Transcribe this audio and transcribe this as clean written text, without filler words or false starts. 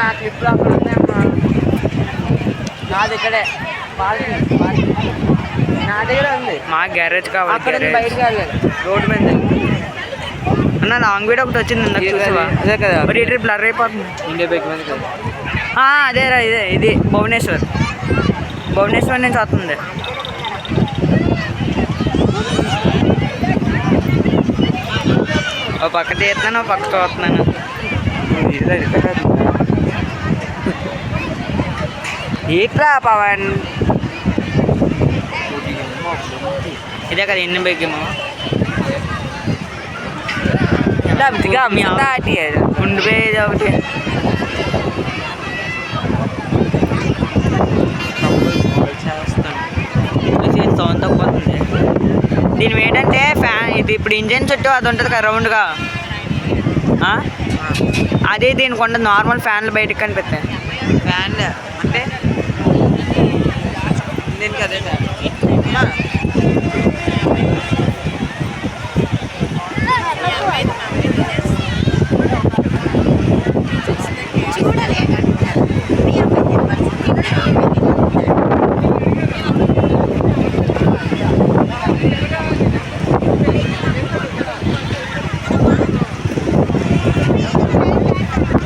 నా క్లిప్లో అక్కడ ఉన్నాయమ్మా. నాది ఇక్కడే నా దగ్గర ఉంది. మా గ్యారేజ్ కావాలి. అక్కడ బయటకు వెళ్ళాలి రోడ్డు మీద. అన్న లాంగ్ వీడియో ఒకటి వచ్చింది ఇందాక చూసావా? అదే కదా ఇటు బ్లర్ అయిపోతుంది. ఇండియా బైక్ మీద కదా. అదేరా ఇది భువనేశ్వర్ నుంచి వస్తుంది. ఓ పక్క తీస్తున్నాను, ఓ పక్క చూస్తున్నాను. ఏట్రా పవన్, ఇదే కదా ఎన్ని బైక్ ఏమో ఉండిపోయేది ఒకటి. సౌండ్ తక్కువతుంది. దీని ఏంటంటే ఫ్యాన్ ఇది ఇప్పుడు ఇంజన్ చుట్టూ అది ఉంటుంది కదా రౌండ్గా, అదే దీనికి ఉండదు. నార్మల్ ఫ్యాన్లు బయటకు కనిపిస్తాయి. ఫ్యాన్లు అంటే దీనికి అదే ఫ్యాన్.